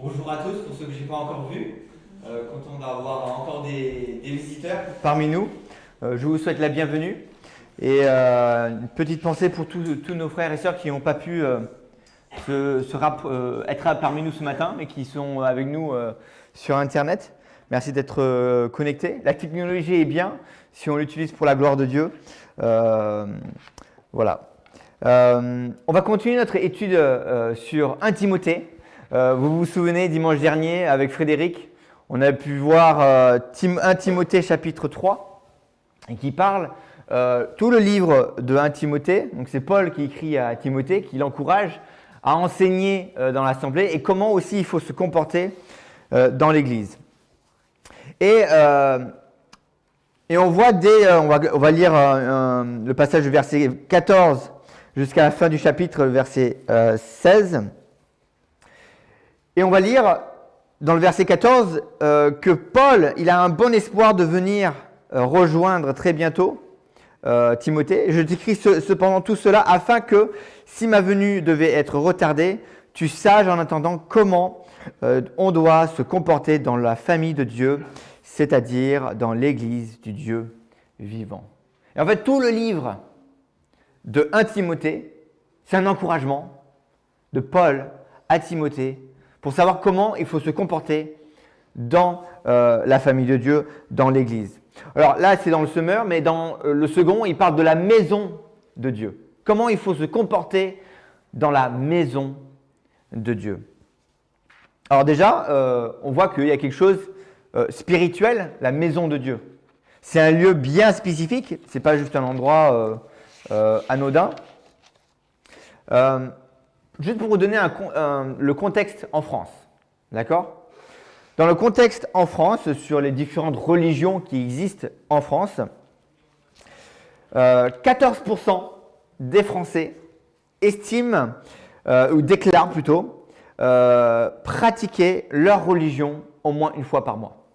Bonjour à tous, pour ceux que je n'ai pas encore vus. Content d'avoir encore des visiteurs parmi nous. Je vous souhaite la bienvenue. Et une petite pensée pour tous nos frères et sœurs qui n'ont pas pu être parmi nous ce matin, mais qui sont avec nous sur Internet. Merci d'être connectés. La technologie est bien si on l'utilise pour la gloire de Dieu. Voilà. On va continuer notre étude sur 1 Timothée. Vous vous souvenez, dimanche dernier, avec Frédéric, on a pu voir 1 Timothée chapitre 3, et qui parle tout le livre de 1 Timothée. Donc c'est Paul qui écrit à Timothée, qui l'encourage à enseigner dans l'assemblée et comment aussi il faut se comporter dans l'église. Et on voit on va lire le passage du verset 14 jusqu'à la fin du chapitre, verset 16. Et on va lire dans le verset 14 que Paul, il a un bon espoir de venir rejoindre très bientôt Timothée. Je t'écris cependant tout cela afin que, si ma venue devait être retardée, tu saches en attendant comment on doit se comporter dans la famille de Dieu, c'est-à-dire dans l'église du Dieu vivant. Et en fait, tout le livre de 1 Timothée, c'est un encouragement de Paul à Timothée pour savoir comment il faut se comporter dans la famille de Dieu, dans l'église. Alors là, c'est dans le semeur, mais dans le second, il parle de la maison de Dieu. Comment il faut se comporter dans la maison de Dieu. Alors déjà, on voit qu'il y a quelque chose spirituel, la maison de Dieu. C'est un lieu bien spécifique, ce n'est pas juste un endroit anodin. Juste pour vous donner le contexte en France, d'accord ? Dans le contexte en France, sur les différentes religions qui existent en France, 14% des Français estiment, ou déclarent plutôt, pratiquer leur religion au moins une fois par mois.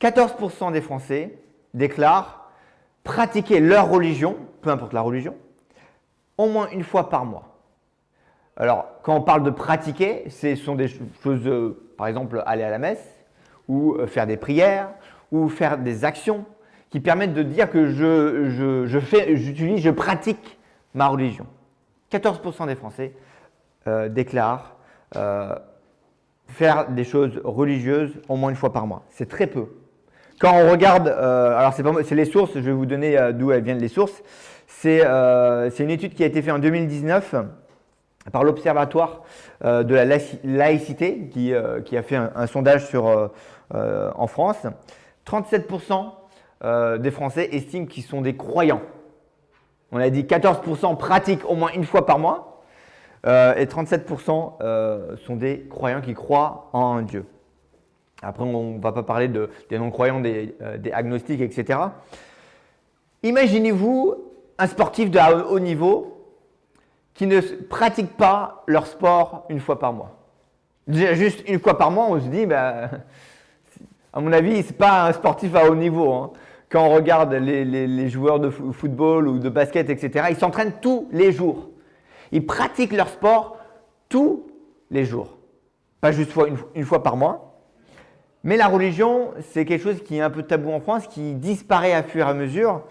14% des Français déclarent pratiquer leur religion, peu importe la religion, au moins une fois par mois. Alors, quand on parle de pratiquer, ce sont des choses, par exemple, aller à la messe, ou faire des prières, ou faire des actions qui permettent de dire que je pratique ma religion. 14% des Français déclarent faire des choses religieuses au moins une fois par mois. C'est très peu. Quand on regarde, alors c'est les sources, je vais vous donner d'où elles viennent les sources. C'est une étude qui a été faite en 2019 par l'Observatoire de la laïcité qui a fait un sondage en France. 37% des Français estiment qu'ils sont des croyants. On a dit 14% pratiquent au moins une fois par mois et 37% sont des croyants qui croient en Dieu. Après, on ne va pas parler des non-croyants, des agnostiques, etc. Imaginez-vous un sportif de haut niveau qui ne pratiquent pas leur sport une fois par mois. Déjà, juste une fois par mois, on se dit, à mon avis, ce n'est pas un sportif à haut niveau. Hein. Quand on regarde les joueurs de football ou de basket, etc., ils s'entraînent tous les jours. Ils pratiquent leur sport tous les jours. Pas juste une fois par mois. Mais la religion, c'est quelque chose qui est un peu tabou en France, qui disparaît à fur et à mesure.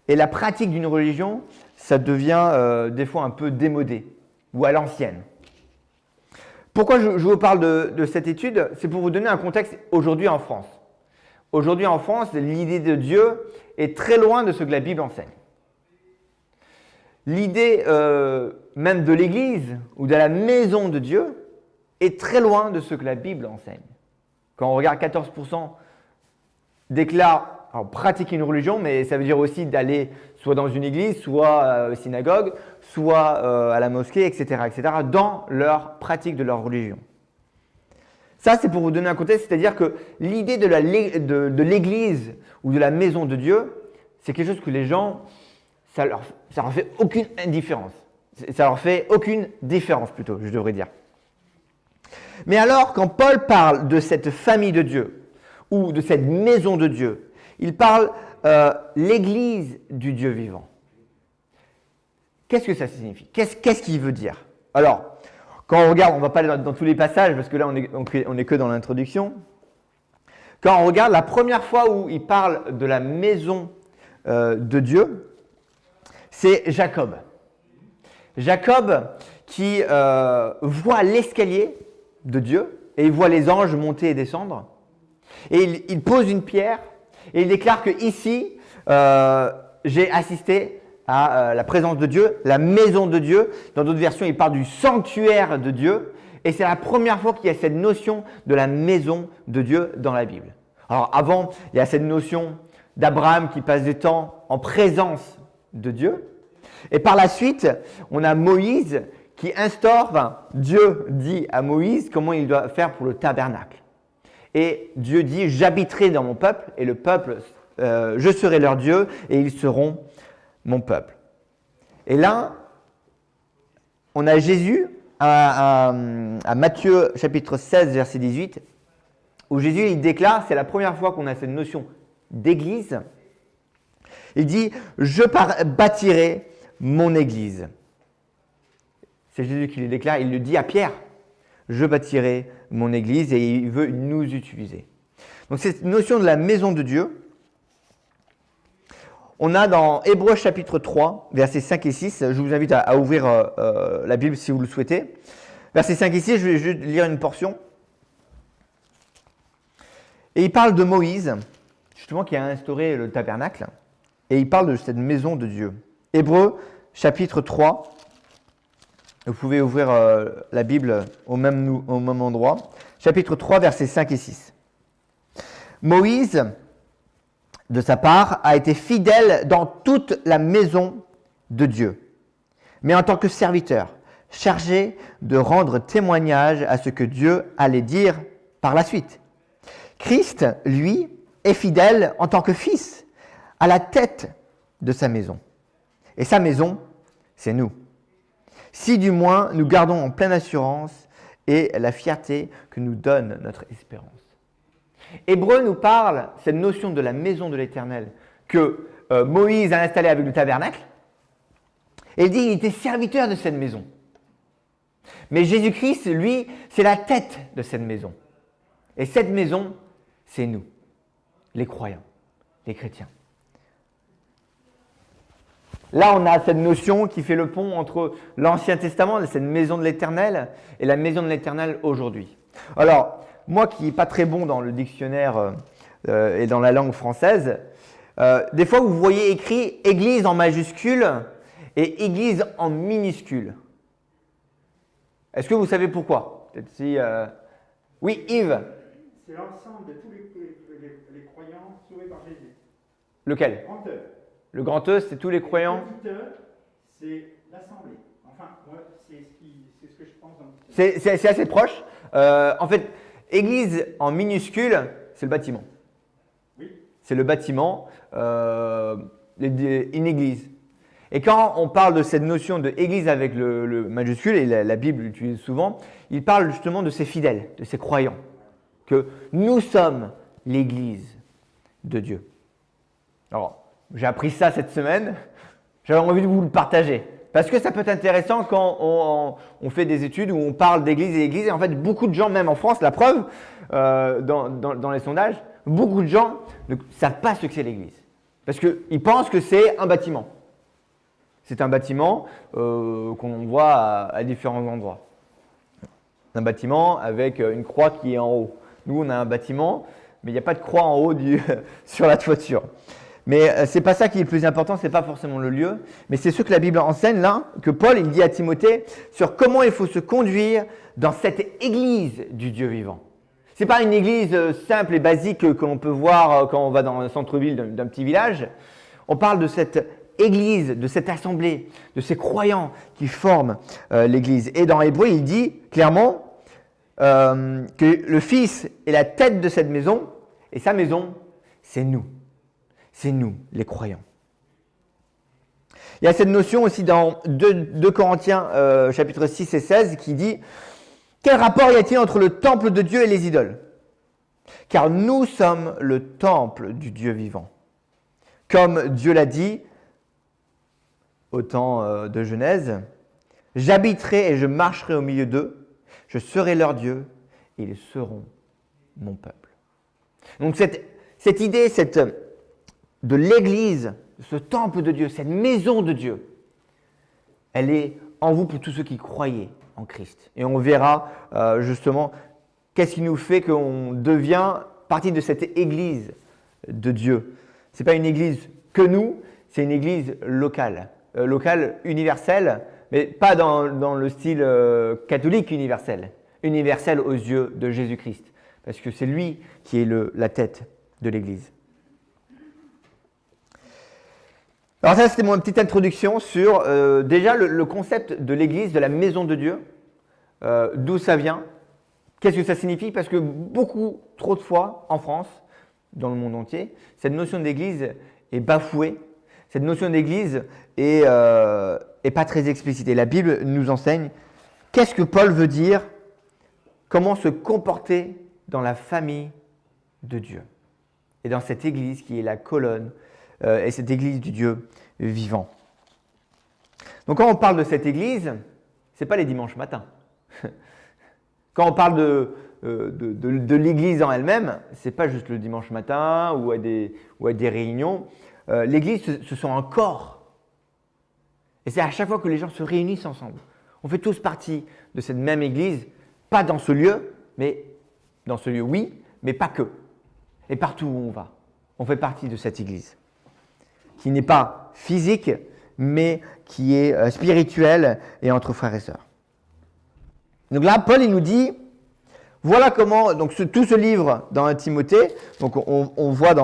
Et la pratique d'une religion, ça devient des fois un peu démodé ou à l'ancienne. Pourquoi je vous parle de cette étude ? C'est pour vous donner un contexte aujourd'hui en France. Aujourd'hui en France, l'idée de Dieu est très loin de ce que la Bible enseigne. L'idée même de l'Église ou de la maison de Dieu est très loin de ce que la Bible enseigne. Quand on regarde 14% déclarent pratiquer une religion, mais ça veut dire aussi d'aller soit dans une église, soit synagogue, soit à la mosquée, etc., dans leur pratique de leur religion. Ça, c'est pour vous donner un contexte, c'est-à-dire que l'idée de l'église ou de la maison de Dieu, c'est quelque chose que les gens, ça leur fait aucune indifférence. Ça leur fait aucune différence plutôt, je devrais dire. Mais alors, quand Paul parle de cette famille de Dieu ou de cette maison de Dieu, il parle l'église du Dieu vivant. Qu'est-ce que ça signifie ? Qu'est-ce qu'il veut dire ? Alors, Quand on regarde, on ne va pas aller dans tous les passages parce que là, on est que dans l'introduction. Quand on regarde la première fois où il parle de la maison de Dieu, c'est Jacob. Jacob qui voit l'escalier de Dieu et il voit les anges monter et descendre. Et il pose une pierre et il déclare que ici, j'ai assisté à la présence de Dieu, la maison de Dieu. Dans d'autres versions, il parle du sanctuaire de Dieu. Et c'est la première fois qu'il y a cette notion de la maison de Dieu dans la Bible. Alors avant, il y a cette notion d'Abraham qui passe du temps en présence de Dieu. Et par la suite, on a Moïse qui instaure, Dieu dit à Moïse comment il doit faire pour le tabernacle. Et Dieu dit, j'habiterai dans mon peuple, et le peuple, je serai leur Dieu, et ils seront mon peuple. Et là, on a Jésus à Matthieu chapitre 16, verset 18, où Jésus il déclare, c'est la première fois qu'on a cette notion d'église, il dit, je bâtirai mon église. C'est Jésus qui le déclare, il le dit à Pierre, je bâtirai mon église, et il veut nous utiliser. Donc cette notion de la maison de Dieu, on a dans Hébreux chapitre 3, versets 5 et 6, je vous invite à ouvrir la Bible si vous le souhaitez. Versets 5 et 6, je vais juste lire une portion. Et il parle de Moïse, justement qui a instauré le tabernacle, et il parle de cette maison de Dieu. Hébreux chapitre 3, vous pouvez ouvrir la Bible au même endroit. Chapitre 3, versets 5 et 6. Moïse, de sa part, a été fidèle dans toute la maison de Dieu, mais en tant que serviteur, chargé de rendre témoignage à ce que Dieu allait dire par la suite. Christ, lui, est fidèle en tant que fils, à la tête de sa maison. Et sa maison, c'est nous. Si du moins nous gardons en pleine assurance et la fierté que nous donne notre espérance. Hébreux nous parle, cette notion de la maison de l'Éternel, que Moïse a installée avec le tabernacle, et il dit qu'il était serviteur de cette maison. Mais Jésus-Christ, lui, c'est la tête de cette maison. Et cette maison, c'est nous, les croyants, les chrétiens. Là, on a cette notion qui fait le pont entre l'Ancien Testament, cette maison de l'Éternel, et la maison de l'Éternel aujourd'hui. Alors, moi qui n'ai pas très bon dans le dictionnaire et dans la langue française, des fois vous voyez écrit « église » en majuscule et « église » en minuscule. Est-ce que vous savez pourquoi? Peut-être si, oui, Yves. C'est l'ensemble de tous les croyants sauvés par Jésus. Lequel? Grand E. Le grand E, c'est tous les croyants. Le petit E, c'est l'assemblée. Enfin, moi, c'est ce que je pense dans le dictionnaire. C'est assez proche. En fait, église en minuscule, c'est le bâtiment. Oui. C'est le bâtiment, une église. Et quand on parle de cette notion de église avec le majuscule, et la Bible l'utilise souvent, il parle justement de ces fidèles, de ces croyants, que nous sommes l'église de Dieu. Alors, j'ai appris ça cette semaine, j'avais envie de vous le partager. Parce que ça peut être intéressant quand on fait des études où on parle d'église et d'église. Et en fait, beaucoup de gens, même en France, la preuve, dans les sondages, beaucoup de gens ne savent pas ce que c'est l'église. Parce qu'ils pensent que c'est un bâtiment. C'est un bâtiment qu'on voit à différents endroits. Un bâtiment avec une croix qui est en haut. Nous, on a un bâtiment, mais il n'y a pas de croix en haut sur la toiture. Mais ce n'est pas ça qui est le plus important, ce n'est pas forcément le lieu, mais c'est ce que la Bible enseigne là, que Paul il dit à Timothée sur comment il faut se conduire dans cette église du Dieu vivant. Ce n'est pas une église simple et basique que l'on peut voir quand on va dans le centre-ville d'un petit village. On parle de cette église, de cette assemblée, de ces croyants qui forment l'église. Et dans Hébreux, il dit clairement que le Fils est la tête de cette maison, et sa maison, c'est nous. C'est nous, les croyants. Il y a cette notion aussi dans 2 Corinthiens chapitre 6 et 16 qui dit « Quel rapport y a-t-il entre le temple de Dieu et les idoles ? Car nous sommes le temple du Dieu vivant. Comme Dieu l'a dit au temps de Genèse, J'habiterai et je marcherai au milieu d'eux. Je serai leur Dieu et ils seront mon peuple. Donc cette idée de l'Église, ce temple de Dieu, cette maison de Dieu, elle est en vous pour tous ceux qui croyaient en Christ. Et on verra justement qu'est-ce qui nous fait qu'on devient partie de cette Église de Dieu. Ce n'est pas une Église que nous, c'est une Église locale, universelle, mais pas dans le style catholique universel, universel aux yeux de Jésus-Christ, parce que c'est lui qui est la tête de l'Église. Alors ça, c'était mon petite introduction sur déjà le concept de l'Église, de la maison de Dieu, d'où ça vient, qu'est-ce que ça signifie, parce que beaucoup, trop de fois, en France, dans le monde entier, cette notion d'Église est bafouée, cette notion d'Église est pas très explicite. Et la Bible nous enseigne qu'est-ce que Paul veut dire, comment se comporter dans la famille de Dieu. Et dans cette Église qui est la colonne, et cette Église du Dieu vivant. Donc quand on parle de cette Église, ce n'est pas les dimanches matins. Quand on parle de l'Église en elle-même, ce n'est pas juste le dimanche matin ou à des réunions. L'Église, ce sont un corps. Et c'est à chaque fois que les gens se réunissent ensemble. On fait tous partie de cette même Église, pas dans ce lieu, mais dans ce lieu, oui, mais pas que. Et partout où on va, on fait partie de cette Église, qui n'est pas physique, mais qui est spirituelle et entre frères et sœurs. Donc là, Paul, il nous dit, voilà comment, donc tout ce livre dans Timothée, donc on voit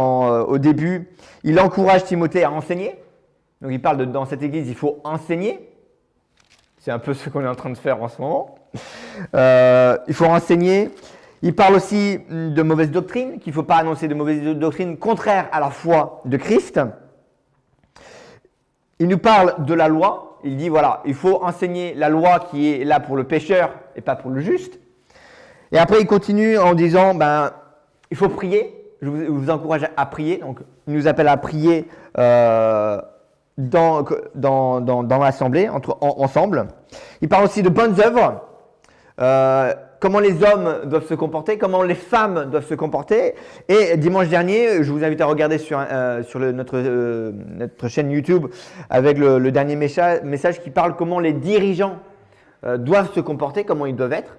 au début, il encourage Timothée à enseigner. Donc il parle dans cette Église, il faut enseigner. C'est un peu ce qu'on est en train de faire en ce moment. Il faut enseigner. Il parle aussi de mauvaise doctrine, qu'il ne faut pas annoncer de mauvaise doctrine contraire à la foi de Christ. Il nous parle de la loi. Il dit, voilà, il faut enseigner la loi qui est là pour le pécheur et pas pour le juste. Et après, il continue en disant, il faut prier. Je vous encourage à prier. Donc, il nous appelle à prier dans l'assemblée, ensemble. Il parle aussi de bonnes œuvres. Comment les hommes doivent se comporter, comment les femmes doivent se comporter. Et dimanche dernier, je vous invite à regarder sur notre chaîne YouTube avec le dernier message qui parle comment les dirigeants doivent se comporter, comment ils doivent être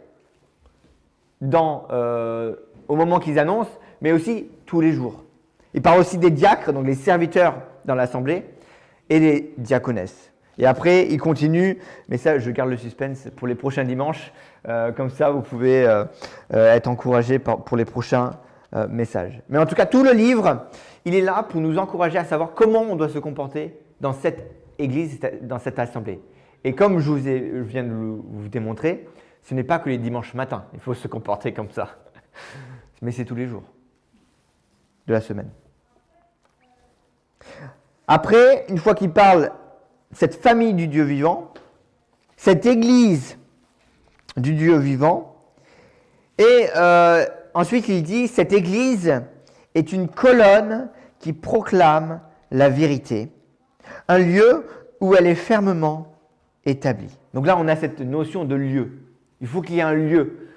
au moment qu'ils annoncent, mais aussi tous les jours. Il parle aussi des diacres, donc les serviteurs dans l'assemblée, et les diaconesses. Et après, il continue, mais ça, je garde le suspense pour les prochains dimanches. Comme ça, vous pouvez être encouragés pour les prochains messages. Mais en tout cas, tout le livre, il est là pour nous encourager à savoir comment on doit se comporter dans cette église, dans cette assemblée. Et comme je viens de vous démontrer, ce n'est pas que les dimanches matins, il faut se comporter comme ça. Mais c'est tous les jours de la semaine. Après, une fois qu'il parle cette famille du Dieu vivant, cette église du Dieu vivant, et ensuite il dit, cette église est une colonne qui proclame la vérité, un lieu où elle est fermement établie. Donc là, on a cette notion de lieu. Il faut qu'il y ait un lieu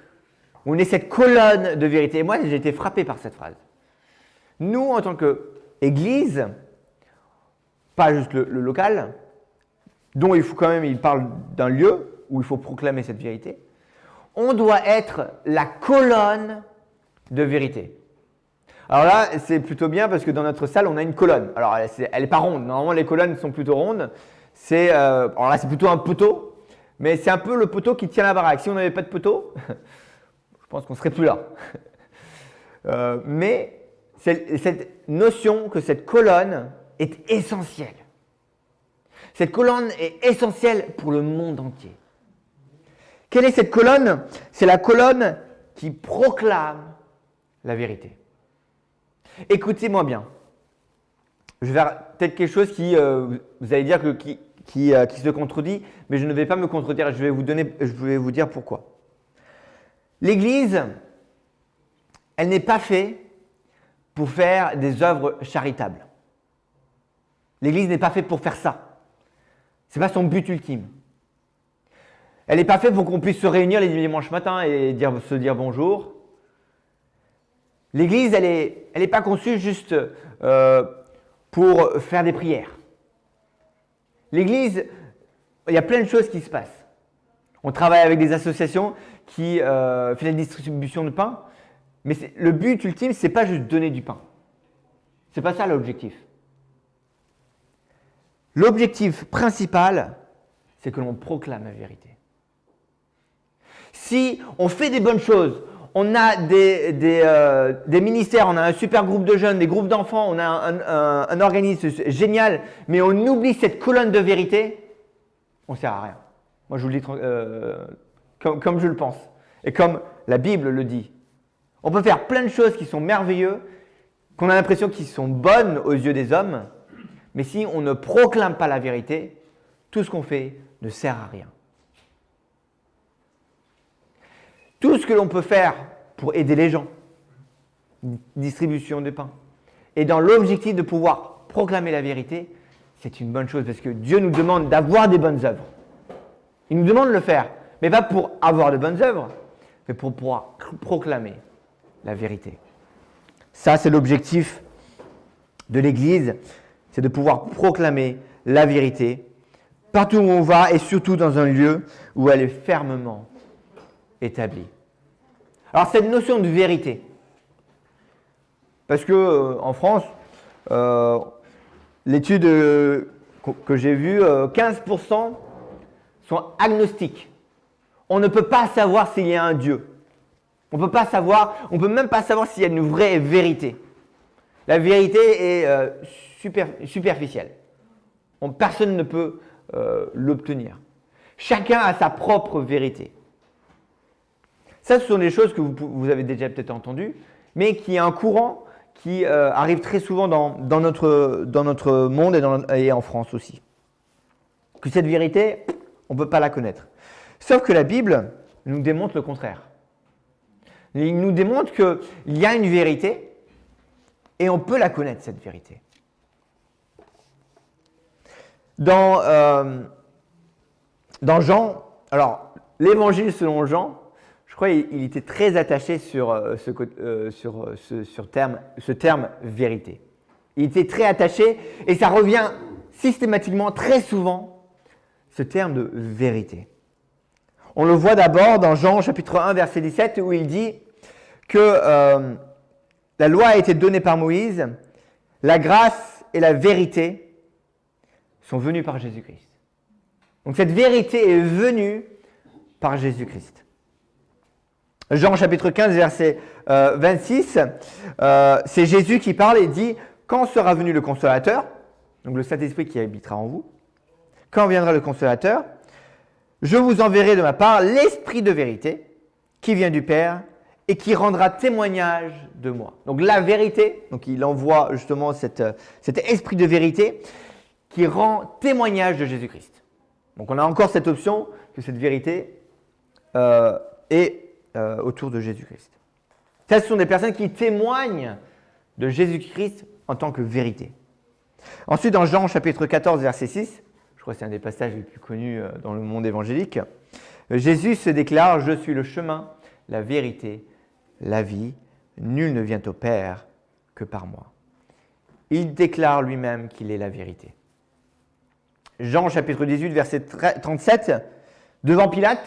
où on ait cette colonne de vérité. Et moi, j'ai été frappé par cette phrase. Nous, en tant qu'église, pas juste le local, dont il parle d'un lieu où il faut proclamer cette vérité, on doit être la colonne de vérité. Alors là, c'est plutôt bien parce que dans notre salle, on a une colonne. Alors, elle n'est pas ronde. Normalement, les colonnes sont plutôt rondes. Alors là, c'est plutôt un poteau, mais c'est un peu le poteau qui tient la baraque. Si on n'avait pas de poteau, je pense qu'on ne serait plus là. Mais c'est cette notion que cette colonne est essentielle. Cette colonne est essentielle pour le monde entier. Quelle est cette colonne? C'est la colonne qui proclame la vérité. Écoutez-moi bien. Je vais faire peut-être quelque chose qui, vous allez dire qui se contredit, mais je ne vais pas me contredire. Je vais vous dire pourquoi. L'Église, elle n'est pas faite pour faire des œuvres charitables. L'Église n'est pas faite pour faire ça. Ce n'est pas son but ultime. Elle n'est pas faite pour qu'on puisse se réunir les dimanches matins et se dire bonjour. L'Église, elle est pas conçue juste pour faire des prières. L'Église, il y a plein de choses qui se passent. On travaille avec des associations qui font la distribution de pain, mais le but ultime, c'est pas juste donner du pain. C'est pas ça l'objectif. L'objectif principal, c'est que l'on proclame la vérité. Si on fait des bonnes choses, on a des ministères, on a un super groupe de jeunes, des groupes d'enfants, on a un organisme génial, mais on oublie cette colonne de vérité, on ne sert à rien. Moi, je vous le dis comme je le pense et comme la Bible le dit. On peut faire plein de choses qui sont merveilleuses, qu'on a l'impression qu'ils sont bonnes aux yeux des hommes, mais si on ne proclame pas la vérité, tout ce qu'on fait ne sert à rien. Tout ce que l'on peut faire pour aider les gens, distribution de pain, et dans l'objectif de pouvoir proclamer la vérité, c'est une bonne chose parce que Dieu nous demande d'avoir des bonnes œuvres. Il nous demande de le faire, mais pas pour avoir de bonnes œuvres, mais pour pouvoir proclamer la vérité. Ça, c'est l'objectif de l'Église, c'est de pouvoir proclamer la vérité partout où on va et surtout dans un lieu où elle est fermement établie. Alors, cette notion de vérité, parce que en France, l'étude que j'ai vue, 15% sont agnostiques. On ne peut pas savoir s'il y a un Dieu. On peut même pas savoir s'il y a une vraie vérité. La vérité est superficielle. Personne ne peut l'obtenir. Chacun a sa propre vérité. Ça, ce sont des choses que vous avez déjà peut-être entendues, mais qui est un courant qui arrive très souvent dans notre monde et en France aussi. Que cette vérité, on ne peut pas la connaître. Sauf que la Bible nous démontre le contraire. Il nous démontre qu'il y a une vérité et on peut la connaître, cette vérité. Dans Jean, alors l'évangile selon Jean, je crois qu'il était très attaché sur ce terme vérité. Il était très attaché et ça revient systématiquement, très souvent, ce terme de vérité. On le voit d'abord dans Jean chapitre 1, verset 17, où il dit que la loi a été donnée par Moïse, la grâce et la vérité sont venues par Jésus-Christ. Donc cette vérité est venue par Jésus-Christ. Jean chapitre 15, verset 26, c'est Jésus qui parle et dit « Quand sera venu le Consolateur ?» donc le Saint-Esprit qui habitera en vous. « Quand viendra le Consolateur ? Je vous enverrai de ma part l'Esprit de vérité qui vient du Père et qui rendra témoignage de moi. » Donc la vérité, donc il envoie justement cet Esprit de vérité qui rend témoignage de Jésus-Christ. Donc on a encore cette option que cette vérité est autour de Jésus-Christ. Ça, ce sont des personnes qui témoignent de Jésus-Christ en tant que vérité. Ensuite, dans Jean chapitre 14, verset 6, je crois que c'est un des passages les plus connus dans le monde évangélique, Jésus se déclare « Je suis le chemin, la vérité, la vie. Nul ne vient au Père que par moi. » Il déclare lui-même qu'il est la vérité. Jean chapitre 18, verset 37, devant Pilate,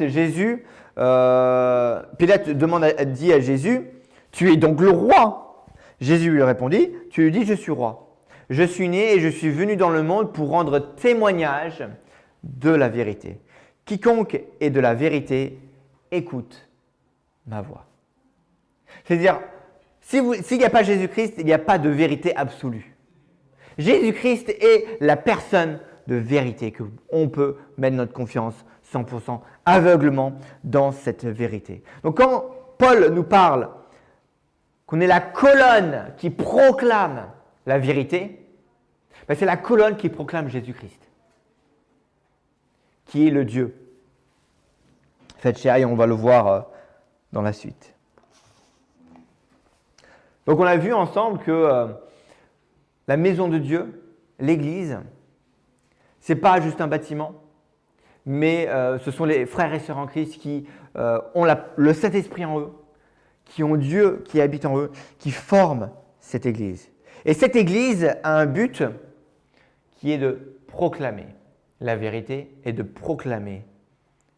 Pilate dit à Jésus « Tu es donc le roi ?» Jésus lui répondit « Tu lui dis, je suis roi. Je suis né et je suis venu dans le monde pour rendre témoignage de la vérité. Quiconque est de la vérité, écoute ma voix. » C'est-à-dire, s'il n'y a pas Jésus-Christ, il n'y a pas de vérité absolue. Jésus-Christ est la personne de vérité, qu'on peut mettre notre confiance 100% aveuglement dans cette vérité. Donc quand Paul nous parle qu'on est la colonne qui proclame la vérité, ben c'est la colonne qui proclame Jésus-Christ, qui est le Dieu. Faites chair et on va le voir dans la suite. Donc on a vu ensemble que la maison de Dieu, l'Église, c'est pas juste un bâtiment, mais ce sont les frères et sœurs en Christ qui ont le Saint-Esprit en eux, qui ont Dieu qui habite en eux, qui forment cette Église. Et cette Église a un but qui est de proclamer la vérité et de proclamer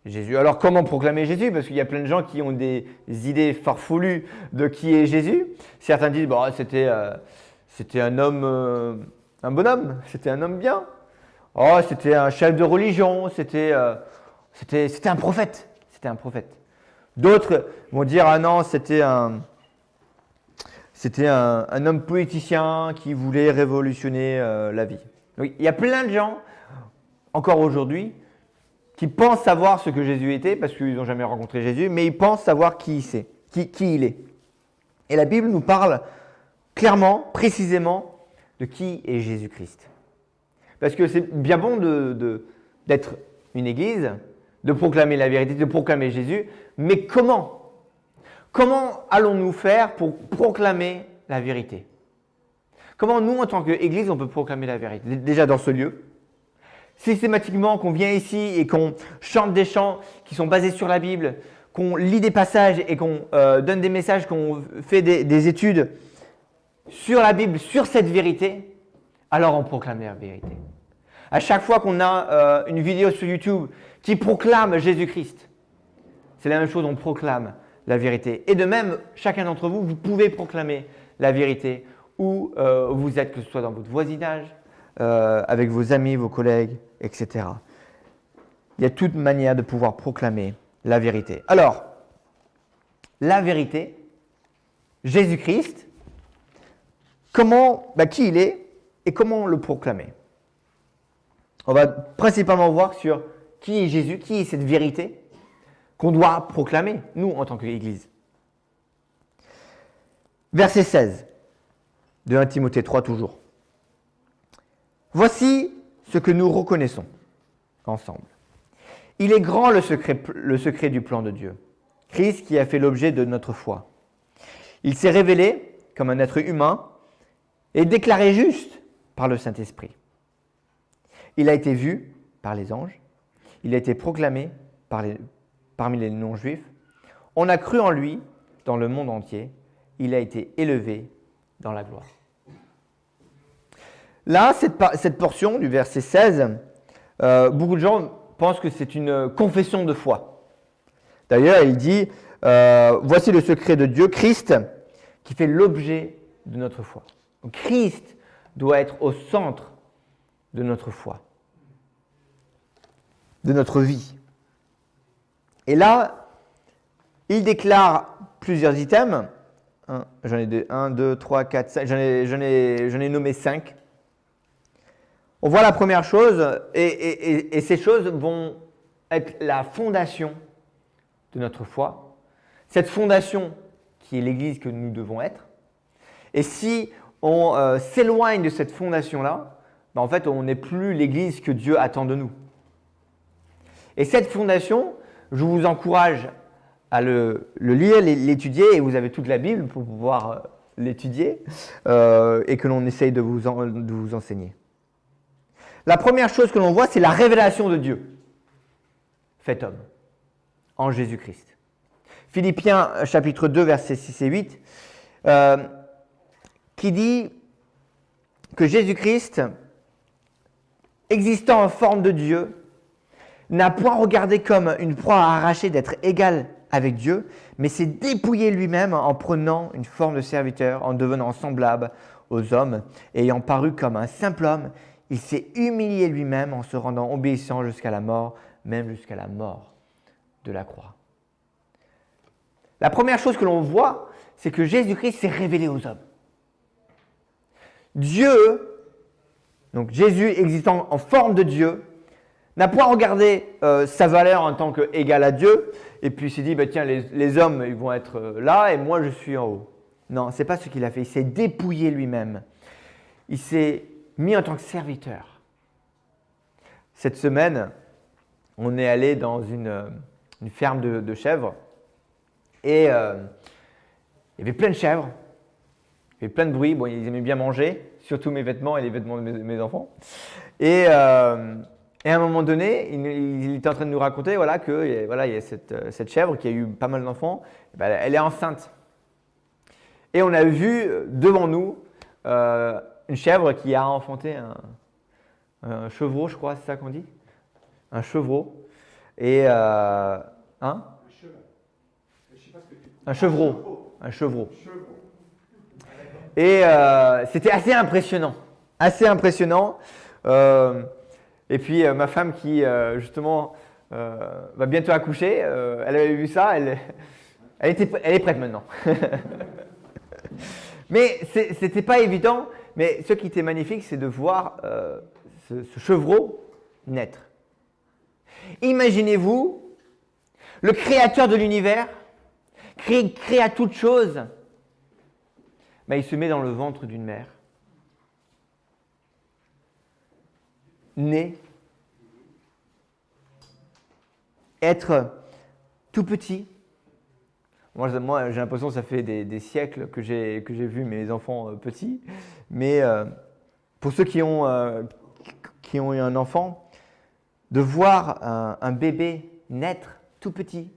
Jésus. Alors comment proclamer Jésus? Parce qu'il y a plein de gens qui ont des idées farfelues de qui est Jésus. Certains disent bon, c'était un homme, un bonhomme, c'était un homme bien. Oh, c'était un chef de religion, c'était un prophète. C'était un prophète. D'autres vont dire ah non, c'était un homme politicien qui voulait révolutionner la vie. Oui, il y a plein de gens, encore aujourd'hui, qui pensent savoir ce que Jésus était, parce qu'ils n'ont jamais rencontré Jésus, mais ils pensent savoir qui il est. Et la Bible nous parle clairement, précisément, de qui est Jésus-Christ. Parce que c'est bien bon d'être une église, de proclamer la vérité, de proclamer Jésus, mais comment? Comment allons-nous faire pour proclamer la vérité? Comment nous, en tant qu'église, on peut proclamer la vérité? Déjà dans ce lieu, systématiquement, qu'on vient ici et qu'on chante des chants qui sont basés sur la Bible, qu'on lit des passages et qu'on donne des messages, qu'on fait des études sur la Bible, sur cette vérité, alors on proclame la vérité. À chaque fois qu'on a une vidéo sur YouTube qui proclame Jésus-Christ, c'est la même chose, on proclame la vérité. Et de même, chacun d'entre vous, vous pouvez proclamer la vérité où vous êtes, que ce soit dans votre voisinage, avec vos amis, vos collègues, etc. Il y a toute manière de pouvoir proclamer la vérité. Alors, la vérité, Jésus-Christ, qui il est et comment le proclamer. On va principalement voir sur qui est Jésus, qui est cette vérité qu'on doit proclamer, nous, en tant qu'Église. Verset 16 de 1 Timothée 3 toujours. Voici ce que nous reconnaissons ensemble. Il est grand le secret du plan de Dieu. Christ qui a fait l'objet de notre foi. Il s'est révélé comme un être humain et déclaré juste par le Saint-Esprit. Il a été vu par les anges. Il a été proclamé parmi les non-juifs. On a cru en lui dans le monde entier. Il a été élevé dans la gloire. Là, cette portion du verset 16, beaucoup de gens pensent que c'est une confession de foi. D'ailleurs, il dit, voici le secret de Dieu, Christ, qui fait l'objet de notre foi. Donc, Christ doit être au centre de notre foi, de notre vie. Et là, il déclare plusieurs items. J'en ai 1, 2, 3, 4, 5. J'en ai nommé 5. On voit la première chose, et ces choses vont être la fondation de notre foi. Cette fondation qui est l'Église que nous devons être. Et si on s'éloigne de cette fondation-là, en fait, on n'est plus l'Église que Dieu attend de nous. Et cette fondation, je vous encourage à le lire, l'étudier, et vous avez toute la Bible pour pouvoir l'étudier, et que l'on essaye de vous enseigner. La première chose que l'on voit, c'est la révélation de Dieu, fait homme, en Jésus-Christ. Philippiens chapitre 2, versets 6 et 8, qui dit que Jésus-Christ, existant en forme de Dieu, n'a point regardé comme une proie à arracher d'être égal avec Dieu, mais s'est dépouillé lui-même en prenant une forme de serviteur, en devenant semblable aux hommes, ayant paru comme un simple homme. Il s'est humilié lui-même en se rendant obéissant jusqu'à la mort, même jusqu'à la mort de la croix. La première chose que l'on voit, c'est que Jésus-Christ s'est révélé aux hommes. Dieu, donc Jésus existant en forme de Dieu, n'a pas regardé sa valeur en tant qu'égal à Dieu, et puis il s'est dit, tiens, les hommes ils vont être là, et moi je suis en haut. Non, ce n'est pas ce qu'il a fait. Il s'est dépouillé lui-même. Il s'est mis en tant que serviteur. Cette semaine, on est allé dans une ferme de chèvres et il y avait plein de chèvres, il y avait plein de bruit. Bon, ils aimaient bien manger, surtout mes vêtements et les vêtements de mes enfants. Et Et à un moment donné, il était en train de nous raconter voilà, que voilà, il y a cette chèvre qui a eu pas mal d'enfants, ben, elle est enceinte. Et on a vu devant nous une chèvre qui a enfanté un chevreau, je crois, c'est ça qu'on dit? Un chevreau. Et hein? Un chevreau. Un chevreau. Et c'était assez impressionnant. Assez impressionnant. Et puis ma femme qui justement va bientôt accoucher, elle avait vu ça, elle est prête maintenant. Mais c'était pas évident. Mais ce qui était magnifique, c'est de voir ce chevreau naître. Imaginez-vous le créateur de l'univers, créa toute chose. Ben, il se met dans le ventre d'une mère, né, être tout petit. Moi j'ai l'impression que ça fait des siècles que j'ai vu mes enfants petits, mais pour ceux qui ont eu un enfant, de voir un bébé naître tout petit,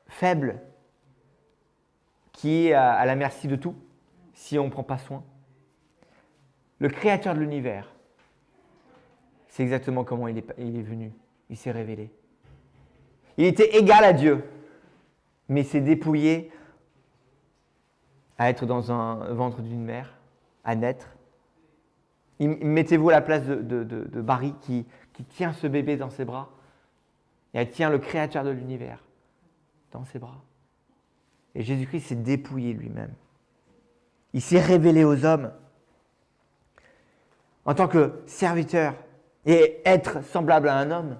faible, qui est à la merci de tout, si on ne prend pas soin. Le créateur de l'univers, c'est exactement comment il est venu, il s'est révélé. Il était égal à Dieu, mais il s'est dépouillé à être dans un ventre d'une mère, à naître. Mettez-vous à la place de Barry qui tient ce bébé dans ses bras, et elle tient le créateur de l'univers dans ses bras. Et Jésus-Christ s'est dépouillé lui-même. Il s'est révélé aux hommes en tant que serviteur et être semblable à un homme.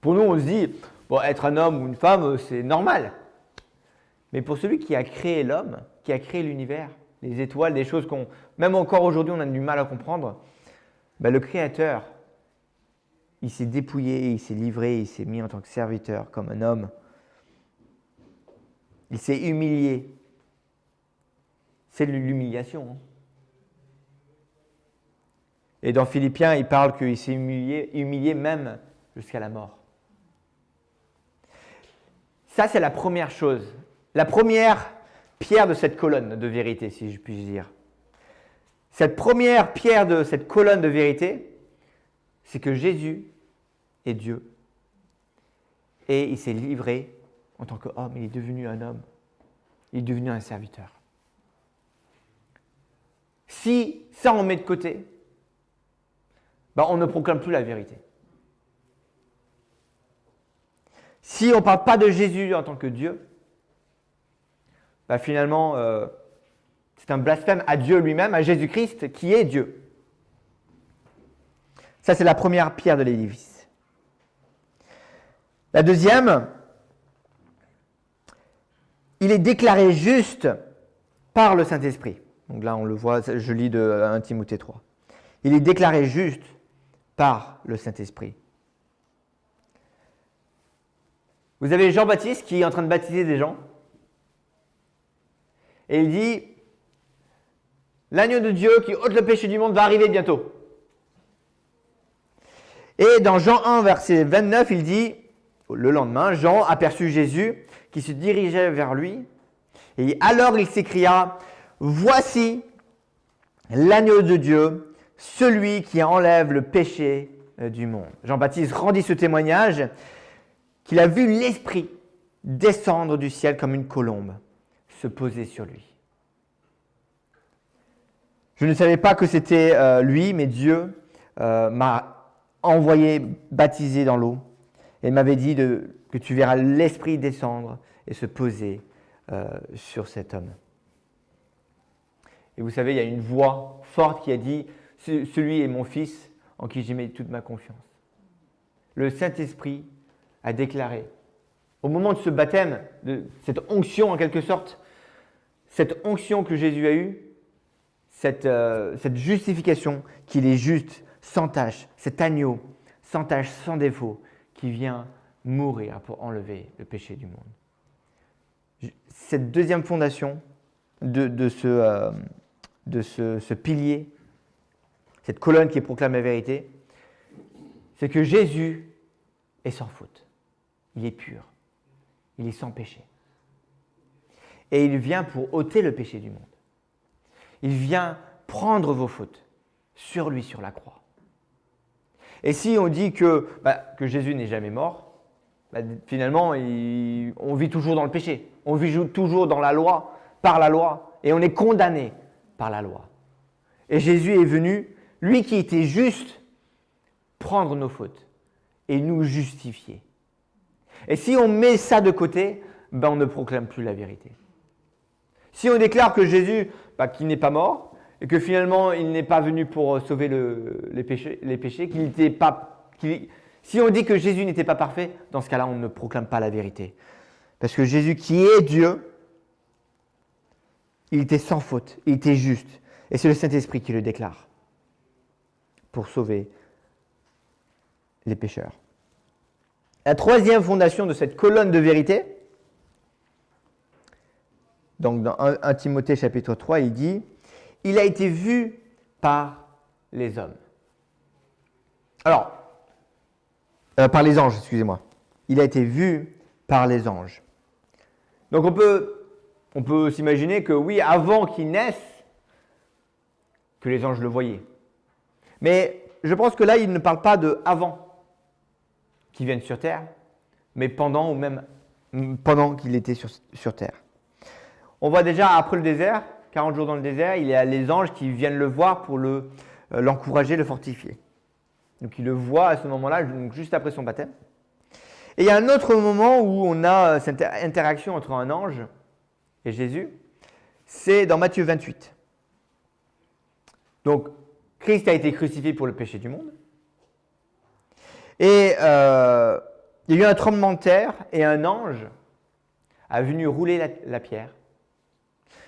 Pour nous, on se dit, bon, être un homme ou une femme, c'est normal. Mais pour celui qui a créé l'homme, qui a créé l'univers, les étoiles, des choses qu'on, même encore aujourd'hui, on a du mal à comprendre, ben, le Créateur, il s'est dépouillé, il s'est livré, il s'est mis en tant que serviteur, comme un homme. Il s'est humilié. C'est de l'humiliation. Hein. Et dans Philippiens, il parle qu'il s'est humilié même jusqu'à la mort. Ça, c'est la première chose. La première pierre de cette colonne de vérité, si je puis dire. Cette première pierre de cette colonne de vérité, c'est que Jésus est Dieu. Et il s'est livré en tant qu'homme. Il est devenu un homme. Il est devenu un serviteur. Si ça on met de côté, ben on ne proclame plus la vérité. Si on ne parle pas de Jésus en tant que Dieu, ben finalement, c'est un blasphème à Dieu lui-même, à Jésus-Christ qui est Dieu. Ça, c'est la première pierre de l'édifice. La deuxième, il est déclaré juste par le Saint-Esprit. Donc là, on le voit, je lis de 1 Timothée 3. Il est déclaré juste par le Saint-Esprit. Vous avez Jean-Baptiste qui est en train de baptiser des gens. Et il dit, l'agneau de Dieu qui ôte le péché du monde va arriver bientôt. Et dans Jean 1, verset 29, il dit, le lendemain, Jean aperçut Jésus qui se dirigeait vers lui. Et alors il s'écria, voici l'agneau de Dieu, celui qui enlève le péché du monde. Jean-Baptiste rendit ce témoignage qu'il a vu l'Esprit descendre du ciel comme une colombe, se poser sur lui. Je ne savais pas que c'était lui, mais Dieu m'a envoyé baptiser dans l'eau et m'avait dit que tu verras l'Esprit descendre et se poser sur cet homme. Et vous savez, il y a une voix forte qui a dit « Celui est mon fils en qui j'ai mis toute ma confiance ». Le Saint-Esprit a déclaré, au moment de ce baptême, de cette onction en quelque sorte, cette onction que Jésus a eue, cette justification qu'il est juste, sans tache, cet agneau, sans tache, sans défaut, qui vient mourir pour enlever le péché du monde. Cette deuxième fondation de ce pilier, cette colonne qui proclame la vérité, c'est que Jésus est sans faute. Il est pur. Il est sans péché. Et il vient pour ôter le péché du monde. Il vient prendre vos fautes sur lui, sur la croix. Et si on dit que Jésus n'est jamais mort, finalement, on vit toujours dans le péché. On vit toujours dans la loi, par la loi, et on est condamné par la loi. Et Jésus est venu, lui qui était juste, prendre nos fautes et nous justifier. Et si on met ça de côté, on ne proclame plus la vérité. Si on déclare que Jésus, qu'il n'est pas mort, et que finalement il n'est pas venu pour sauver les péchés, si on dit que Jésus n'était pas parfait, dans ce cas-là, on ne proclame pas la vérité. Parce que Jésus, qui est Dieu, il était sans faute, il était juste. Et c'est le Saint-Esprit qui le déclare pour sauver les pécheurs. La troisième fondation de cette colonne de vérité, donc dans 1 Timothée chapitre 3, il dit « Il a été vu par les hommes ». Alors, par les anges, excusez-moi. Il a été vu par les anges. Donc on peut s'imaginer que oui, avant qu'il naisse, que les anges le voyaient. Mais je pense que là, il ne parle pas de avant qu'il vienne sur terre, mais pendant ou même pendant qu'il était sur terre. On voit déjà après le désert, 40 jours dans le désert, il y a les anges qui viennent le voir pour l'encourager, le fortifier. Donc il le voit à ce moment-là, donc juste après son baptême. Et il y a un autre moment où on a cette interaction entre un ange et Jésus, c'est dans Matthieu 28. Donc Christ a été crucifié pour le péché du monde. Et il y a eu un tremblement de terre et un ange a venu rouler la pierre.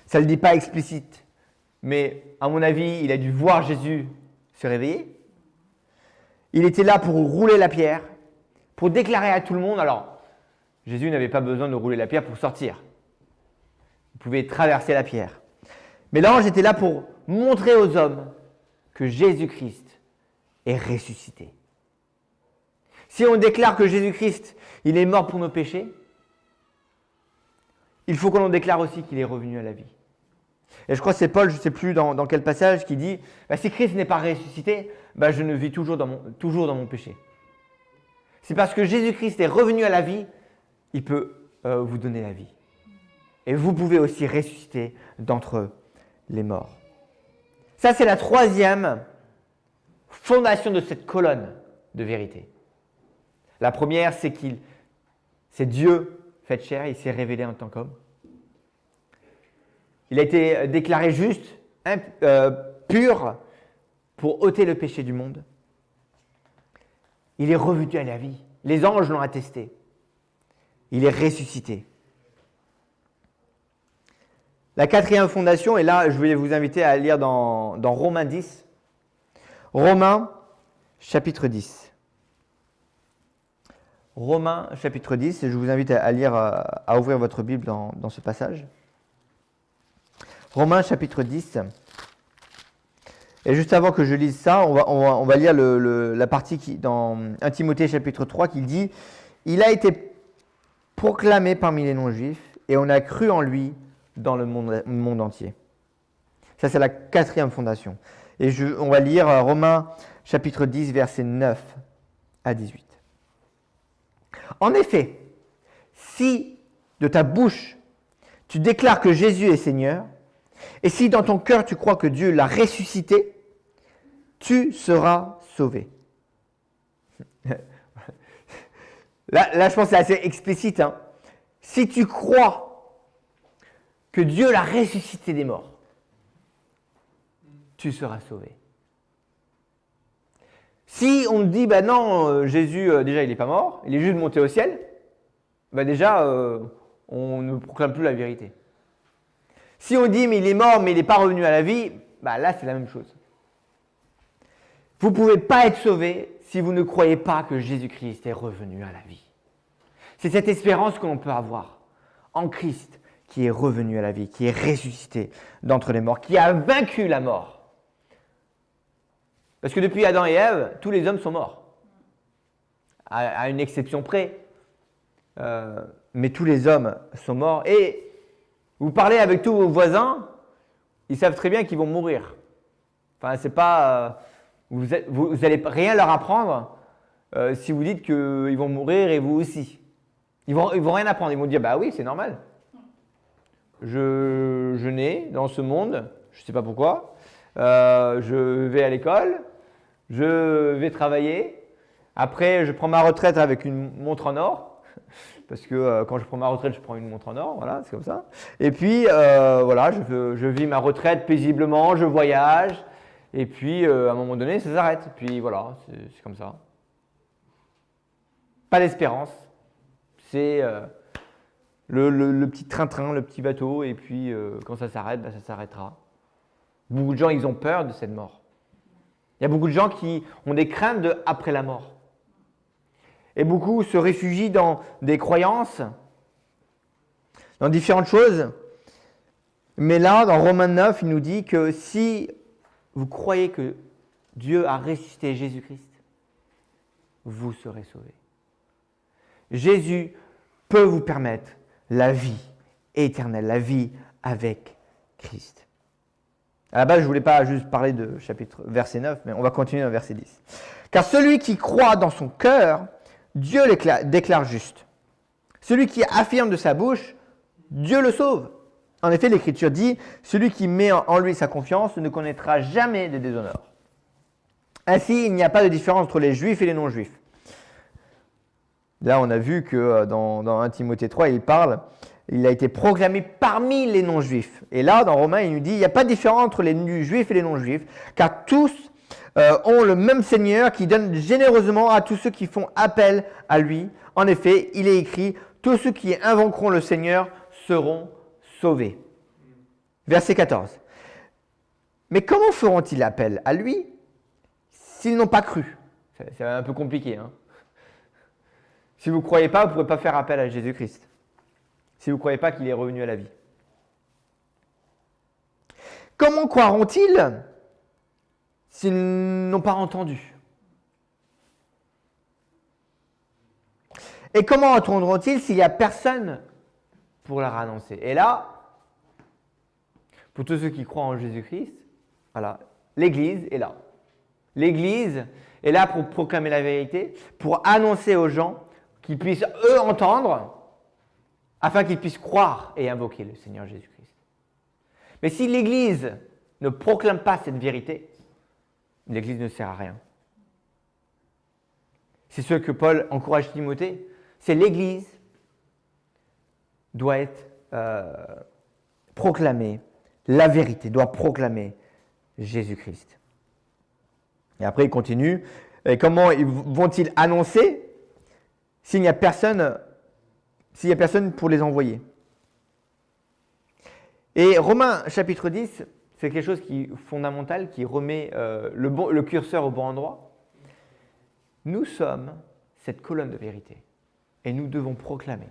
Ça ne le dit pas explicite, mais à mon avis, il a dû voir Jésus se réveiller. Il était là pour rouler la pierre, pour déclarer à tout le monde. Alors, Jésus n'avait pas besoin de rouler la pierre pour sortir. Il pouvait traverser la pierre. Mais l'ange était là pour montrer aux hommes que Jésus-Christ est ressuscité. Si on déclare que Jésus-Christ, il est mort pour nos péchés, il faut qu'on déclare aussi qu'il est revenu à la vie. Et je crois que c'est Paul, je ne sais plus dans quel passage, qui dit si Christ n'est pas ressuscité, je ne vis toujours dans mon péché. C'est parce que Jésus-Christ est revenu à la vie, il peut vous donner la vie. Et vous pouvez aussi ressusciter d'entre les morts. Ça, c'est la troisième fondation de cette colonne de vérité. La première, c'est Dieu fait chair, il s'est révélé en tant qu'homme. Il a été déclaré juste, pur, pour ôter le péché du monde. Il est revenu à la vie. Les anges l'ont attesté. Il est ressuscité. La quatrième fondation, et là, je voulais vous inviter à lire dans Romains 10. Romains, chapitre 10. Romains, chapitre 10, et je vous invite à lire, à ouvrir votre Bible dans ce passage. Romains, chapitre 10. Et juste avant que je lise ça, on va lire la partie dans 1 Timothée, chapitre 3, qui dit « Il a été proclamé parmi les non-juifs, et on a cru en lui dans le monde entier. » Ça, c'est la quatrième fondation. Et on va lire Romains, chapitre 10, versets 9 à 18. En effet, si de ta bouche tu déclares que Jésus est Seigneur, et si dans ton cœur tu crois que Dieu l'a ressuscité, tu seras sauvé. Là, je pense que c'est assez explicite. Si tu crois que Dieu l'a ressuscité des morts, tu seras sauvé. Si on te dit, non, Jésus, déjà, il n'est pas mort, il est juste monté au ciel, déjà, on ne proclame plus la vérité. Si on dit, mais il est mort, mais il n'est pas revenu à la vie, là, c'est la même chose. Vous ne pouvez pas être sauvé si vous ne croyez pas que Jésus-Christ est revenu à la vie. C'est cette espérance que l'on peut avoir en Christ, qui est revenu à la vie, qui est ressuscité d'entre les morts, qui a vaincu la mort. Parce que depuis Adam et Ève, tous les hommes sont morts. à une exception près. Mais tous les hommes sont morts. Et vous parlez avec tous vos voisins, ils savent très bien qu'ils vont mourir. Enfin, c'est pas, vous n'allez rien leur apprendre si vous dites qu'ils vont mourir et vous aussi. Ils vont rien apprendre. Ils vont dire, bah oui, c'est normal. Je nais dans ce monde, je ne sais pas pourquoi. Je vais à l'école, je vais travailler. Après, je prends ma retraite avec une montre en or. Parce que quand je prends ma retraite, je prends une montre en or. Voilà, c'est comme ça. Et puis, voilà, je vis ma retraite paisiblement, je voyage. Et puis, à un moment donné, ça s'arrête. Puis voilà, c'est comme ça. Pas d'espérance. C'est le petit train-train, le petit bateau. Et puis, quand ça s'arrête, ça s'arrêtera. Beaucoup de gens, ils ont peur de cette mort. Il y a beaucoup de gens qui ont des craintes de après la mort. Et beaucoup se réfugient dans des croyances, dans différentes choses. Mais là, dans Romains 9, il nous dit que si vous croyez que Dieu a ressuscité Jésus-Christ, vous serez sauvés. Jésus peut vous permettre la vie éternelle, la vie avec Christ. À la base, je ne voulais pas juste parler de verset 9, mais on va continuer dans verset 10. Car celui qui croit dans son cœur, Dieu déclare juste. Celui qui affirme de sa bouche, Dieu le sauve. En effet, l'Écriture dit, celui qui met en lui sa confiance ne connaîtra jamais de déshonneur. Ainsi, il n'y a pas de différence entre les Juifs et les non-Juifs. Là, on a vu que dans 1 Timothée 3, il a été proclamé parmi les non-Juifs. Et là, dans Romains, il nous dit, il n'y a pas de différence entre les Juifs et les non-Juifs, car tous ont le même Seigneur qui donne généreusement à tous ceux qui font appel à lui. En effet, il est écrit, tous ceux qui invoqueront le Seigneur seront sauvés. Verset 14. Mais comment feront-ils appel à lui s'ils n'ont pas cru? C'est un peu compliqué. Hein. Si vous ne croyez pas, vous ne pourrez pas faire appel à Jésus-Christ. Si vous ne croyez pas qu'il est revenu à la vie. Comment croiront-ils s'ils n'ont pas entendu? Et comment entendront-ils s'il n'y a personne pour leur annoncer? Et là, pour tous ceux qui croient en Jésus-Christ, voilà, l'Église est là. L'Église est là pour proclamer la vérité, pour annoncer aux gens qu'ils puissent eux entendre, afin qu'ils puissent croire et invoquer le Seigneur Jésus-Christ. Mais si l'Église ne proclame pas cette vérité, l'Église ne sert à rien. C'est ce que Paul encourage Timothée. C'est l'Église doit être proclamer la vérité, doit proclamer Jésus-Christ. Et après, il continue. Et comment vont-ils annoncer s'il n'y a personne pour les envoyer? Et Romains chapitre 10, c'est quelque chose qui est fondamental, qui remet le curseur au bon endroit. Nous sommes cette colonne de vérité et nous devons proclamer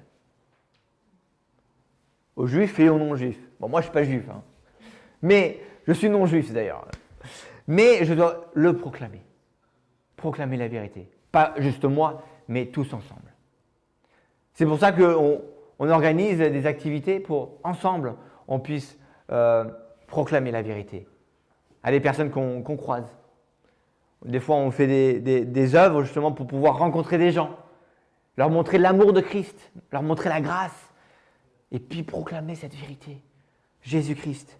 aux juifs et aux non-juifs. Bon, moi je ne suis pas juif, hein. Mais je suis non-juif d'ailleurs. Mais je dois le proclamer. Proclamer la vérité. Pas juste moi, mais tous ensemble. C'est pour ça qu'on organise des activités pour, ensemble, on puisse proclamer la vérité à des personnes qu'on croise. Des fois, on fait des œuvres justement pour pouvoir rencontrer des gens, leur montrer l'amour de Christ, leur montrer la grâce, et puis proclamer cette vérité. Jésus-Christ,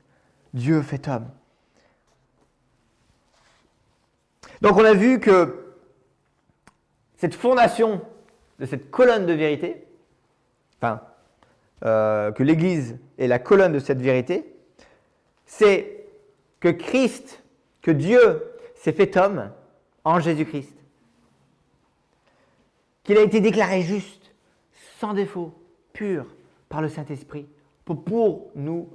Dieu fait homme. Donc, on a vu que cette fondation de cette colonne de vérité, que l'Église est la colonne de cette vérité, c'est que Christ, que Dieu s'est fait homme en Jésus-Christ, qu'il a été déclaré juste, sans défaut, pur par le Saint-Esprit, pour nous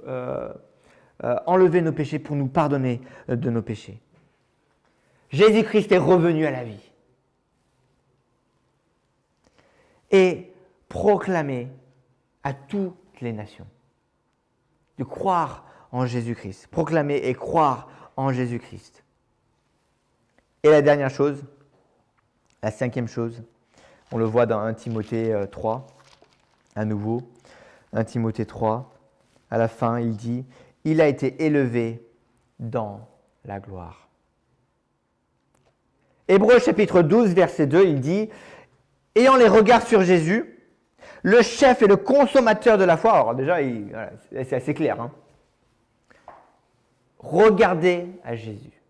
enlever nos péchés, pour nous pardonner de nos péchés. Jésus-Christ est revenu à la vie. Et proclamer à toutes les nations de croire en Jésus-Christ. Proclamer et croire en Jésus-Christ. Et la dernière chose, la cinquième chose, On le voit dans 1 Timothée 3, à nouveau. 1 Timothée 3, à la fin, il dit « Il a été élevé dans la gloire ». Hébreux chapitre 12, verset 2, il dit « Ayant les regards sur Jésus, le chef et le consommateur de la foi ». Alors déjà, voilà, c'est assez clair. Hein. Regardez à Jésus.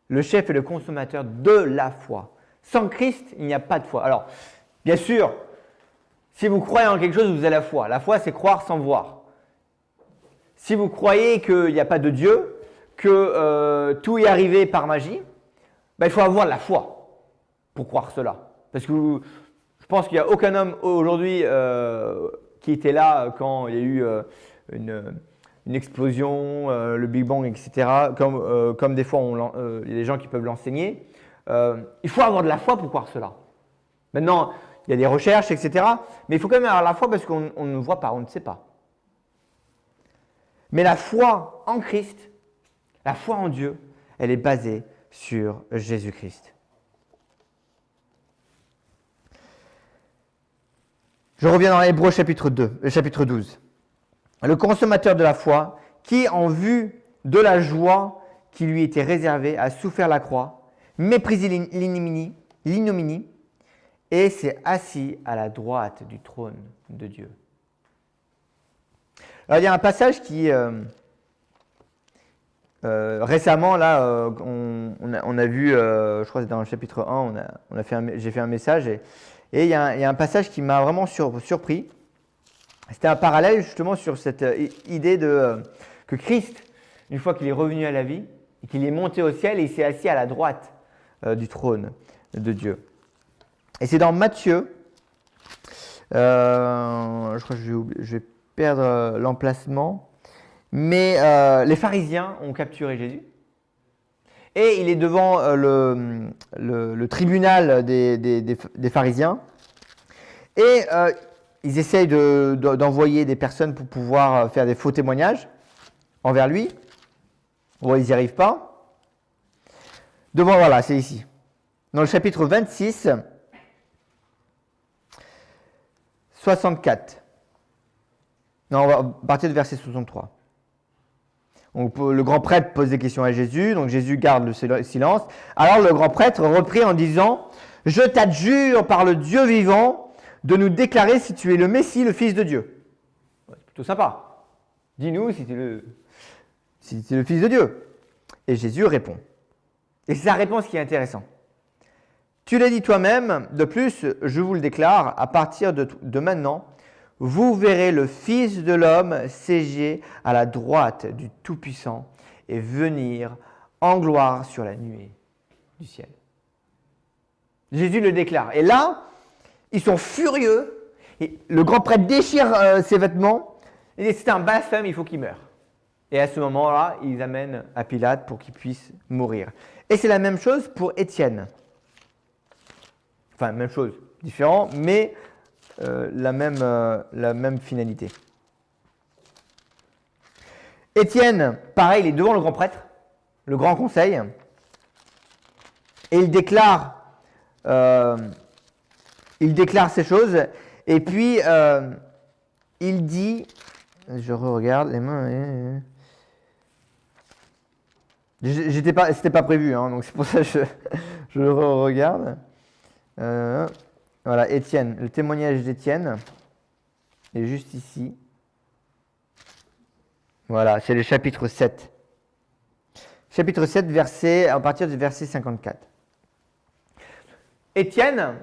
Le chef et le consommateur de la foi. Sans Christ, il n'y a pas de foi. Alors, bien sûr, si vous croyez en quelque chose, vous avez la foi. La foi, c'est croire sans voir. Si vous croyez qu'il n'y a pas de Dieu, que tout est arrivé par magie, ben, il faut avoir la foi pour croire cela. Parce que je pense qu'il n'y a aucun homme aujourd'hui qui était là quand il y a eu une explosion, le Big Bang, etc. Comme des fois, il y a des gens qui peuvent l'enseigner. Il faut avoir de la foi pour croire cela. Maintenant, il y a des recherches, etc. Mais il faut quand même avoir la foi parce qu'on ne voit pas, on ne sait pas. Mais la foi en Christ, la foi en Dieu, elle est basée sur Jésus-Christ. Je reviens dans Hébreux chapitre 12. Le consommateur de la foi, qui, en vue de la joie qui lui était réservée, a souffert la croix, méprisé l'ignominie, et s'est assis à la droite du trône de Dieu. Alors, il y a un passage qui, récemment, là, on a vu, je crois que c'est dans le chapitre 1, j'ai fait un message, et il y a un passage qui m'a vraiment surpris. C'était un parallèle justement sur cette idée que Christ, une fois qu'il est revenu à la vie, et qu'il est monté au ciel, et il s'est assis à la droite du trône de Dieu. Et c'est dans Matthieu, je crois que je vais perdre l'emplacement, mais les pharisiens ont capturé Jésus. Et il est devant le tribunal des pharisiens. Et ils essayent d'envoyer des personnes pour pouvoir faire des faux témoignages envers lui. Bon, ils n'y arrivent pas. Voilà, c'est ici. Dans le chapitre 26, 64. Non, on va partir de verset 63. Donc, le grand prêtre pose des questions à Jésus, donc Jésus garde le silence. Alors le grand prêtre reprit en disant « Je t'adjure par le Dieu vivant de nous déclarer si tu es le Messie, le Fils de Dieu. » C'est plutôt sympa. Dis-nous si tu es le Fils de Dieu. Et Jésus répond. Et c'est sa réponse qui est intéressante. « Tu l'as dit toi-même, de plus, je vous le déclare, à partir de maintenant, vous verrez le Fils de l'homme siéger à la droite du Tout-Puissant et venir en gloire sur la nuée du ciel. » Jésus le déclare. Et là, ils sont furieux. Et le grand prêtre déchire ses vêtements. Il dit, c'est un blasphème, il faut qu'il meure. Et à ce moment-là, ils amènent à Pilate pour qu'il puisse mourir. Et c'est la même chose pour Étienne. Enfin, même chose, différent, mais la même finalité. Étienne, pareil, il est devant le grand prêtre, le grand conseil, et il déclare ces choses, et puis il dit, je regarde les mains, c'était pas prévu, hein, donc c'est pour ça que je le regarde. Voilà, Étienne, le témoignage d'Étienne est juste ici. Voilà, c'est le chapitre 7. Chapitre 7, à partir du verset 54. Étienne,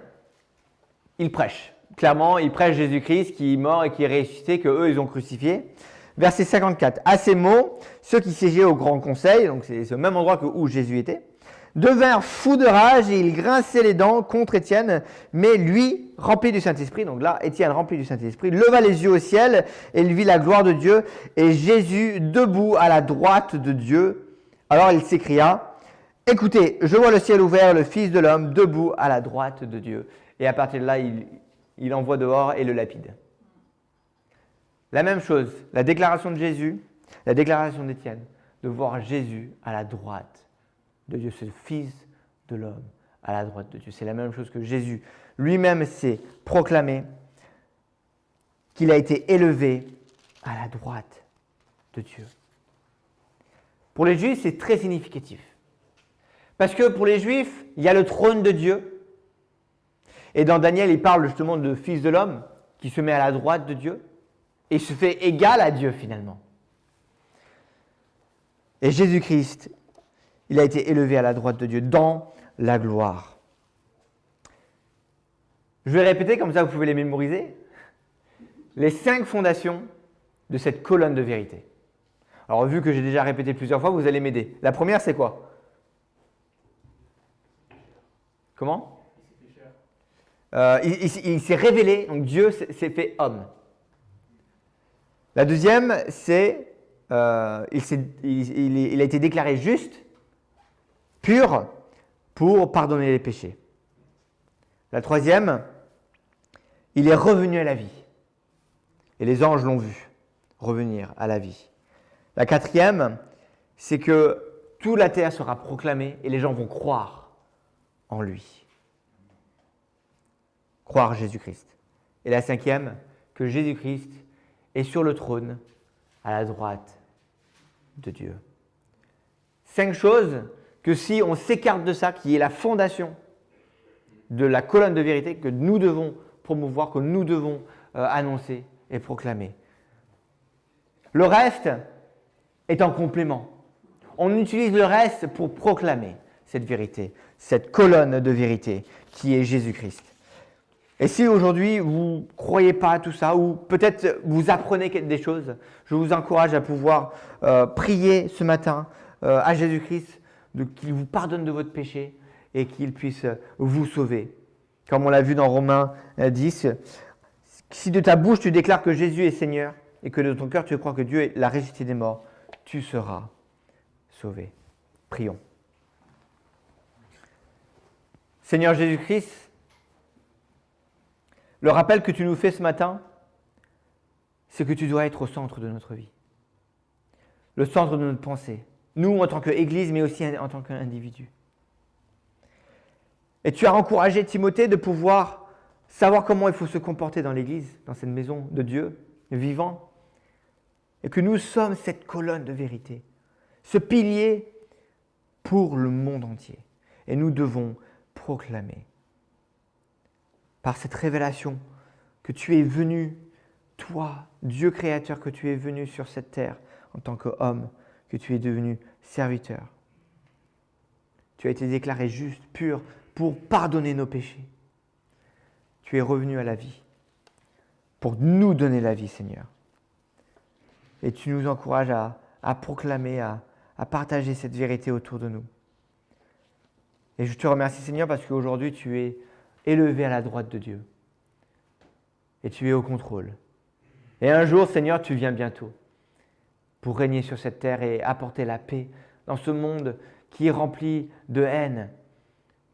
il prêche. Clairement, il prêche Jésus-Christ qui est mort et qui est ressuscité, qu'eux, ils ont crucifié. Verset 54. À ces mots, ceux qui siégeaient au grand conseil, donc c'est au même endroit où Jésus était, devinrent fous de rage et ils grinçaient les dents contre Étienne. Mais lui, rempli du Saint-Esprit, donc là, Étienne rempli du Saint-Esprit, leva les yeux au ciel et il vit la gloire de Dieu et Jésus debout à la droite de Dieu. Alors il s'écria, « Écoutez, je vois le ciel ouvert, le Fils de l'homme debout à la droite de Dieu. » Et à partir de là, il envoie dehors et le lapide. La même chose, la déclaration de Jésus, la déclaration d'Étienne, de voir Jésus à la droite de Dieu, ce Fils de l'homme à la droite de Dieu. C'est la même chose que Jésus lui-même s'est proclamé, qu'il a été élevé à la droite de Dieu. Pour les Juifs, c'est très significatif. Parce que pour les Juifs, il y a le trône de Dieu. Et dans Daniel, il parle justement de Fils de l'homme qui se met à la droite de Dieu et se fait égal à Dieu finalement. Et Jésus-Christ, il a été élevé à la droite de Dieu dans la gloire. Je vais répéter, comme ça vous pouvez les mémoriser, les 5 fondations de cette colonne de vérité. Alors vu que j'ai déjà répété plusieurs fois, vous allez m'aider. La première, c'est quoi? Comment? Il s'est révélé, donc Dieu s'est fait homme. La deuxième, c'est il a été déclaré juste, pur, pour pardonner les péchés. La troisième, il est revenu à la vie. Et les anges l'ont vu revenir à la vie. La quatrième, c'est que toute la terre sera proclamée et les gens vont croire en lui. Croire Jésus-Christ. Et la cinquième, que Jésus-Christ est sur le trône à la droite de Dieu. 5 choses que si on s'écarte de ça, qui est la fondation de la colonne de vérité que nous devons promouvoir, que nous devons annoncer et proclamer. Le reste est en complément. On utilise le reste pour proclamer cette vérité, cette colonne de vérité qui est Jésus-Christ. Et si aujourd'hui vous ne croyez pas à tout ça, ou peut-être vous apprenez des choses, je vous encourage à pouvoir prier ce matin à Jésus-Christ, qu'il vous pardonne de votre péché et qu'il puisse vous sauver. Comme on l'a vu dans Romains 10, si de ta bouche tu déclares que Jésus est Seigneur et que de ton cœur tu crois que Dieu l'a ressuscité des morts, tu seras sauvé. Prions. Seigneur Jésus-Christ, le rappel que tu nous fais ce matin, c'est que tu dois être au centre de notre vie, le centre de notre pensée, nous en tant qu'Église, mais aussi en tant qu'individu. Et tu as encouragé Timothée de pouvoir savoir comment il faut se comporter dans l'Église, dans cette maison de Dieu, vivant, et que nous sommes cette colonne de vérité, ce pilier pour le monde entier. Et nous devons proclamer. Par cette révélation que tu es venu, toi, Dieu créateur, que tu es venu sur cette terre en tant qu'homme, que tu es devenu serviteur. Tu as été déclaré juste, pur, pour pardonner nos péchés. Tu es revenu à la vie, pour nous donner la vie, Seigneur. Et tu nous encourages à proclamer, à partager cette vérité autour de nous. Et je te remercie, Seigneur, parce qu'aujourd'hui, tu es élevé à la droite de Dieu. Et tu es au contrôle. Et un jour, Seigneur, tu viens bientôt pour régner sur cette terre et apporter la paix dans ce monde qui est rempli de haine,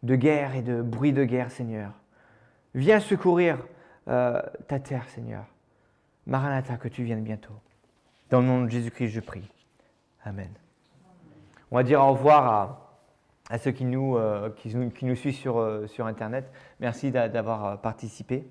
de guerre et de bruit de guerre, Seigneur. Viens secourir ta terre, Seigneur. Maranatha, que tu viennes bientôt. Dans le nom de Jésus-Christ, je prie. Amen. On va dire au revoir à ceux qui nous suivent sur Internet. Merci d'avoir participé.